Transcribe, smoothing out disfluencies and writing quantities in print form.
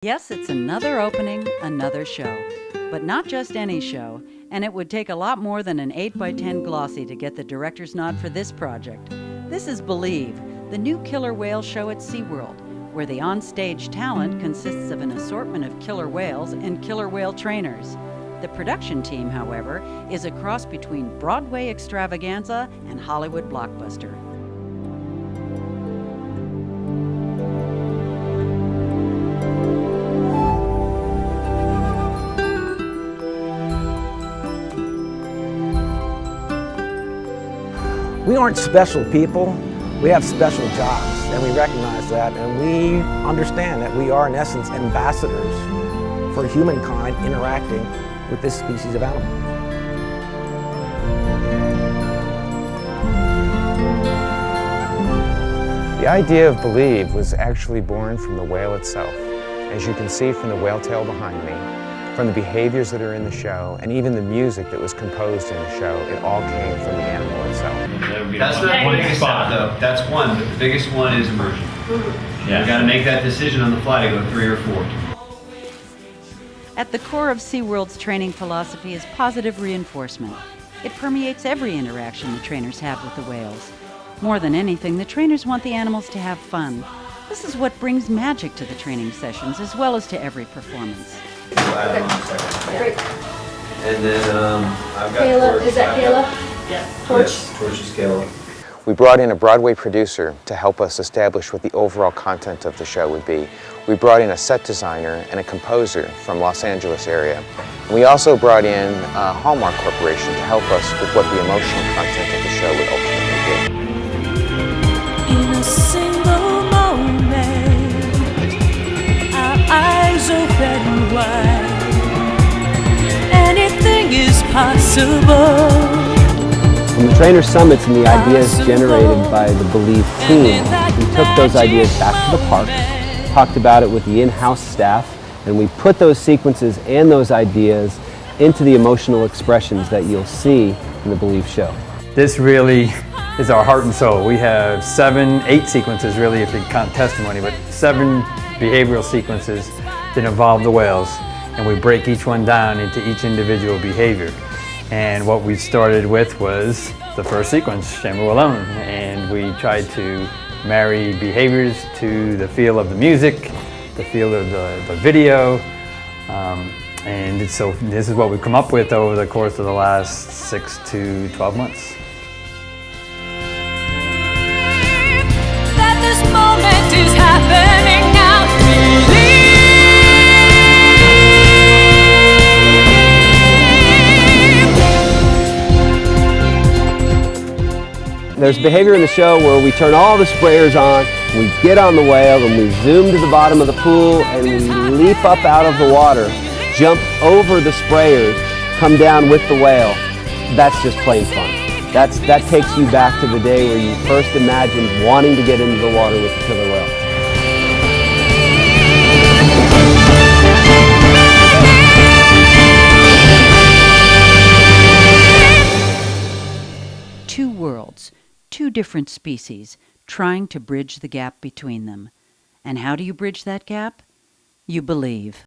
Yes, it's another opening, another show. But not just any show, and it would take a lot more than an 8x10 glossy to get the director's nod for this project. This is Believe, the new killer whale show at SeaWorld, where the on-stage talent consists of an assortment of killer whales and killer whale trainers. The production team, however, is a cross between Broadway extravaganza and Hollywood blockbuster. We aren't special people, we have special jobs, and we recognize that, and we understand that we are, in essence, ambassadors for humankind interacting with this species of animal. The idea of Believe was actually born from the whale itself. As you can see from the whale tail behind me, from the behaviors that are in the show, and even the music that was composed in the show, it all came from the animal itself. That's not the biggest step, though. That's one, but the biggest one is immersion. Yeah. You got to make that decision on the fly to go 3 or 4. At the core of SeaWorld's training philosophy is positive reinforcement. It permeates every interaction the trainers have with the whales. More than anything, the trainers want the animals to have fun. This is what brings magic to the training sessions as well as to every performance. Great. And then I've got Kayla, Torch. is that Kayla? Yes. Torch? Yes, Torch is Kayla. We brought in a Broadway producer to help us establish what the overall content of the show would be. We brought in a set designer and a composer from Los Angeles area. And we also brought in Hallmark Corporation to help us with what the emotional content of the show would ultimately be. In a single moment, our eyes open wide. Anything is possible. From the trainer summits and the ideas generated by the Believe team, we took those ideas back to the parks, talked about it with the in-house staff, and we put those sequences and those ideas into the emotional expressions that you'll see in the Believe show. This really is our heart and soul. We have 8 sequences really if you count testimony, but 7 behavioral sequences that involve the whales, and we break each one down into each individual behavior. And what we started with was the first sequence, Shamu Alone, and we tried to marry behaviors to the feel of the music, the feel of the video, and so this is what we've come up with over the course of the last 6 to 12 months. That this moment is happening now. There's behavior in the show where we turn all the sprayers on, we get on the whale, and we zoom to the bottom of the pool, and we leap up out of the water, jump over the sprayers, come down with the whale. That's just plain fun. That takes you back to the day where you first imagined wanting to get into the water with the killer whale. Two worlds, 2 different species, trying to bridge the gap between them. And how do you bridge that gap? You believe.